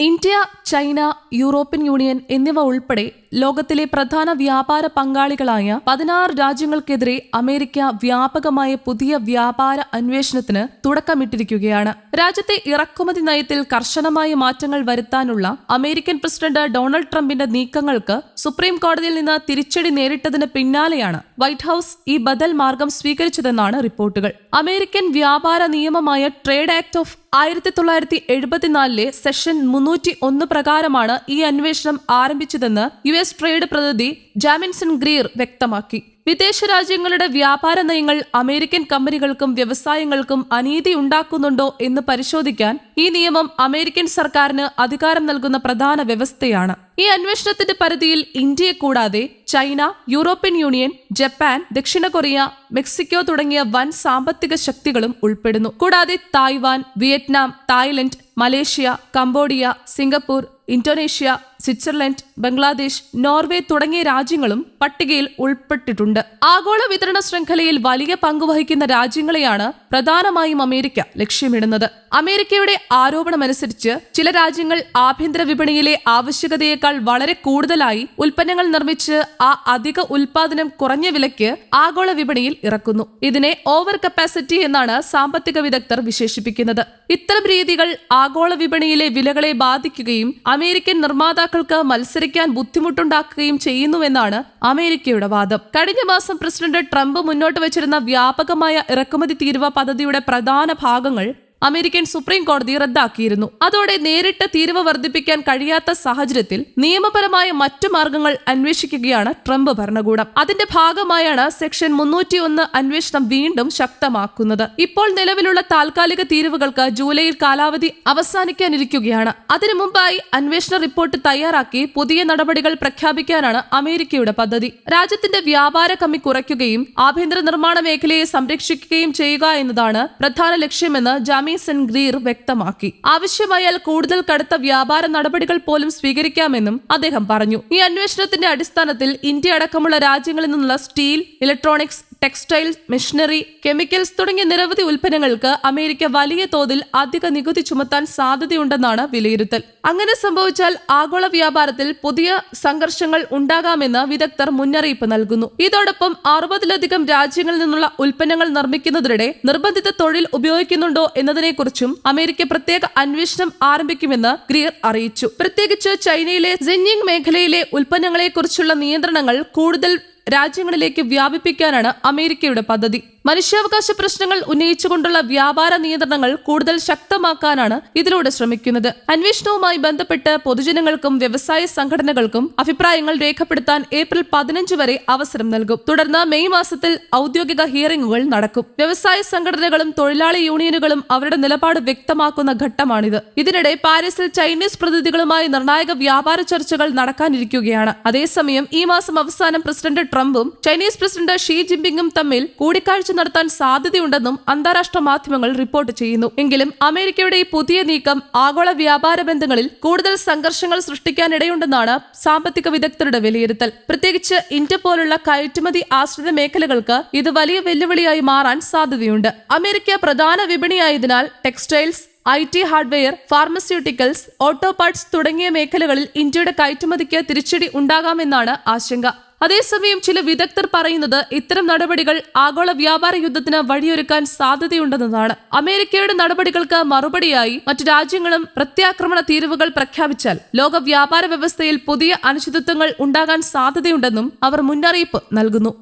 India, China, European union എന്നിവ ഉൾപ്പെടെ ലോകത്തിലെ പ്രധാന വ്യാപാര പങ്കാളികളായ 16 രാജ്യങ്ങൾക്കെതിരെ അമേരിക്ക വ്യാപകമായ പുതിയ വ്യാപാര അന്വേഷണത്തിന് തുടക്കമിട്ടിരിക്കുകയാണ്. രാജ്യത്തെ ഇറക്കുമതി നയത്തിൽ കർശനമായ മാറ്റങ്ങൾ വരുത്താനുള്ള അമേരിക്കൻ പ്രസിഡന്റ് ഡൊണാൾഡ് ട്രംപിന്റെ നീക്കങ്ങൾക്ക് സുപ്രീം കോടതിയിൽ നിന്ന് തിരിച്ചടി നേരിട്ടതിന് പിന്നാലെയാണ് വൈറ്റ് ഹൌസ് ഈ ബദൽ മാർഗം സ്വീകരിച്ചതെന്നാണ് റിപ്പോർട്ടുകൾ. അമേരിക്കൻ വ്യാപാര നിയമമായ ട്രേഡ് ആക്ട് ഓഫ് 1974 സെഷൻ 301 പ്രകാരമാണ് ഈ അന്വേഷണം ആരംഭിച്ചതെന്ന് US ട്രേഡ് പ്രതിനിധി ജാമിൻസൺ ഗ്രീർ വ്യക്തമാക്കി. വിദേശ രാജ്യങ്ങളുടെ വ്യാപാര നയങ്ങൾ അമേരിക്കൻ കമ്പനികൾക്കും വ്യവസായങ്ങൾക്കും അനീതി ഉണ്ടാക്കുന്നുണ്ടോ എന്ന് പരിശോധിക്കാൻ ഈ നിയമം അമേരിക്കൻ സർക്കാരിന് അധികാരം നൽകുന്ന പ്രധാന വ്യവസ്ഥയാണ്. ഈ അന്വേഷണത്തിന്റെ പരിധിയിൽ ഇന്ത്യയെ കൂടാതെ ചൈന, യൂറോപ്യൻ യൂണിയൻ, ജപ്പാൻ, ദക്ഷിണ കൊറിയ, മെക്സിക്കോ തുടങ്ങിയ വൻ സാമ്പത്തിക ശക്തികളും ഉൾപ്പെടുന്നു. കൂടാതെ Taiwan, Vietnam, Thailand, Malaysia, Cambodia, Singapore, Indonesia, Switzerland, Bangladesh, Norway തുടങ്ങിയ രാജ്യങ്ങളും പട്ടികയിൽ ഉൾപ്പെട്ടിട്ടുണ്ട്. ആഗോള വിതരണ ശൃംഖലയിൽ വലിയ പങ്കുവഹിക്കുന്ന രാജ്യങ്ങളെയാണ് പ്രധാനമായും അമേരിക്ക ലക്ഷ്യമിടുന്നത്. അമേരിക്കയുടെ ആരോപണമനുസരിച്ച് ചില രാജ്യങ്ങൾ ആഭ്യന്തര വിപണിയിലെ ആവശ്യകതയേക്കാൾ വളരെ കൂടുതലായി ഉൽപ്പന്നങ്ങൾ നിർമ്മിച്ച് ആ അധിക ഉൽപാദനം കുറഞ്ഞ വിലയ്ക്ക് ആഗോള വിപണിയിൽ ഇറക്കുന്നു. ഇതിനെ ഓവർ കപ്പാസിറ്റി എന്നാണ് സാമ്പത്തിക വിദഗ്ധർ വിശേഷിപ്പിക്കുന്നത്. ഇത്തരം രീതികൾ ആഗോള വിപണിയിലെ വിലകളെ ബാധിക്കുകയും അമേരിക്കൻ നിർമ്മാതാക്കൾക്ക് മത്സരിക്കാൻ ബുദ്ധിമുട്ടുണ്ടാക്കുകയും ചെയ്യുന്നുവെന്നാണ് അമേരിക്കയുടെ വാദം. കഴിഞ്ഞ മാസം പ്രസിഡന്റ് ട്രംപ് മുന്നോട്ട് വച്ചിരുന്ന വ്യാപകമായ ഇറക്കുമതി തീരുവ പദ്ധതിയുടെ പ്രധാന ഭാഗങ്ങൾ അമേരിക്കൻ സുപ്രീം കോടതി റദ്ദാക്കിയിരുന്നു. അതോടെ നേരിട്ട് തീരുവ വർദ്ധിപ്പിക്കാൻ കഴിയാത്ത സാഹചര്യത്തിൽ നിയമപരമായ മറ്റു മാർഗങ്ങൾ അന്വേഷിക്കുകയാണ് ട്രംപ് ഭരണകൂടം. അതിന്റെ ഭാഗമായാണ് സെക്ഷൻ 301 അന്വേഷണം വീണ്ടും ശക്തമാക്കുന്നത്. ഇപ്പോൾ നിലവിലുള്ള താൽക്കാലിക തീരുവകൾക്ക് ജൂലൈയിൽ കാലാവധി അവസാനിക്കാനിരിക്കുകയാണ്. അതിനു മുമ്പായി അന്വേഷണ റിപ്പോർട്ട് തയ്യാറാക്കി പുതിയ നടപടികൾ പ്രഖ്യാപിക്കാനാണ് അമേരിക്കയുടെ പദ്ധതി. രാജ്യത്തിന്റെ വ്യാപാര കമ്മി കുറയ്ക്കുകയും ആഭ്യന്തര നിർമ്മാണ മേഖലയെ സംരക്ഷിക്കുകയും ചെയ്യുക എന്നതാണ് പ്രധാന ലക്ഷ്യമെന്ന് ജാമിൻസൺ ഗ്രീർ വ്യക്തമാക്കി. ആവശ്യമായാൽ കൂടുതൽ കടുത്ത വ്യാപാര നടപടികൾ പോലും സ്വീകരിക്കാമെന്നും അദ്ദേഹം പറഞ്ഞു. ഈ അന്വേഷണത്തിന്റെ അടിസ്ഥാനത്തിൽ ഇന്ത്യ അടക്കമുള്ള രാജ്യങ്ങളിൽ നിന്നുള്ള steel, electronics, textile, machinery, chemicals തുടങ്ങിയ നിരവധി ഉൽപ്പന്നങ്ങൾക്ക് അമേരിക്ക വലിയ തോതിൽ അധിക നികുതി ചുമത്താൻ സാധ്യതയുണ്ടെന്നാണ് വിലയിരുത്തൽ. അങ്ങനെ സംഭവിച്ചാൽ ആഗോള വ്യാപാരത്തിൽ പുതിയ സംഘർഷങ്ങൾ ഉണ്ടാകാമെന്ന് വിദഗ്ധർ മുന്നറിയിപ്പ് നൽകുന്നു. ഇതോടൊപ്പം 60-ലധികം രാജ്യങ്ങളിൽ നിന്നുള്ള ഉൽപ്പന്നങ്ങൾ നിർമ്മിക്കുന്നതിനിടെ നിർബന്ധിത തൊഴിൽ ഉപയോഗിക്കുന്നുണ്ടോ എന്നതിനെക്കുറിച്ചും അമേരിക്ക പ്രത്യേക അന്വേഷണം ആരംഭിക്കുമെന്ന് ഗ്രീർ അറിയിച്ചു. പ്രത്യേകിച്ച് ചൈനയിലെ സിൻജിങ് മേഖലയിലെ ഉൽപ്പന്നങ്ങളെക്കുറിച്ചുള്ള നിയന്ത്രണങ്ങൾ കൂടുതൽ രാജ്യങ്ങളിലേക്ക് വ്യാപിപ്പിക്കാനാണ് അമേരിക്കയുടെ പദ്ധതി. മനുഷ്യാവകാശ പ്രശ്നങ്ങൾ ഉന്നയിച്ചുകൊണ്ടുള്ള വ്യാപാര നിയന്ത്രണങ്ങൾ കൂടുതൽ ശക്തമാക്കാനാണ് ഇതിലൂടെ ശ്രമിക്കുന്നത്. അന്വേഷണവുമായി ബന്ധപ്പെട്ട് പൊതുജനങ്ങൾക്കും വ്യവസായ സംഘടനകൾക്കും അഭിപ്രായങ്ങൾ രേഖപ്പെടുത്താൻ ഏപ്രിൽ 15 വരെ അവസരം നൽകും. തുടർന്ന് മെയ് മാസത്തിൽ ഔദ്യോഗിക ഹിയറിംഗുകൾ നടക്കും. വ്യവസായ സംഘടനകളും തൊഴിലാളി യൂണിയനുകളും അവരുടെ നിലപാട് വ്യക്തമാക്കുന്ന ഘട്ടമാണിത്. ഇതിനിടെ പാരീസിൽ ചൈനീസ് പ്രതിനിധികളുമായി നിർണായക വ്യാപാര ചർച്ചകൾ നടക്കാനിരിക്കുകയാണ്. അതേസമയം ഈ മാസം അവസാനം പ്രസിഡന്റ് ട്രംപും ചൈനീസ് പ്രസിഡന്റ് ഷീ ജിൻപിങ്ങും തമ്മിൽ കൂടിക്കാഴ്ച നടത്താൻ സാധ്യതയുണ്ടെന്നും അന്താരാഷ്ട്ര മാധ്യമങ്ങൾ റിപ്പോർട്ട് ചെയ്യുന്നു. എങ്കിലും അമേരിക്കയുടെ ഈ പുതിയ നീക്കം ആഗോള വ്യാപാര ബന്ധങ്ങളിൽ കൂടുതൽ സംഘർഷങ്ങൾ സൃഷ്ടിക്കാനിടയുണ്ടെന്നാണ് സാമ്പത്തിക വിദഗ്ധരുടെ വിലയിരുത്തൽ. പ്രത്യേകിച്ച് ഇന്ത്യ പോലുള്ള കയറ്റുമതി ആശ്രിത മേഖലകൾക്ക് ഇത് വലിയ വെല്ലുവിളിയായി മാറാൻ സാധ്യതയുണ്ട്. അമേരിക്ക പ്രധാന വിപണിയായതിനാൽ textiles, IT hardware, pharmaceuticals, auto parts തുടങ്ങിയ മേഖലകളിൽ ഇന്ത്യയുടെ കയറ്റുമതിക്ക് തിരിച്ചടി ഉണ്ടാകാമെന്നാണ് ആശങ്ക. അതേസമയം ചില വിദഗ്ധർ പറയുന്നത് ഇത്തരം നടപടികൾ ആഗോള വ്യാപാര യുദ്ധത്തിന് വഴിയൊരുക്കാൻ സാധ്യതയുണ്ടെന്നതാണ്. അമേരിക്കയുടെ നടപടികൾക്ക് മറുപടിയായി മറ്റു രാജ്യങ്ങളും പ്രത്യാക്രമണ തീരുവകൾ പ്രഖ്യാപിച്ചാൽ ലോക വ്യാപാര വ്യവസ്ഥയിൽ പുതിയ അനിശ്ചിതത്വങ്ങൾ ഉണ്ടാകാൻ സാധ്യതയുണ്ടെന്നും അവർ മുന്നറിയിപ്പ് നൽകുന്നു.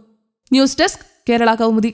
News desk, Kerala Kaumudi.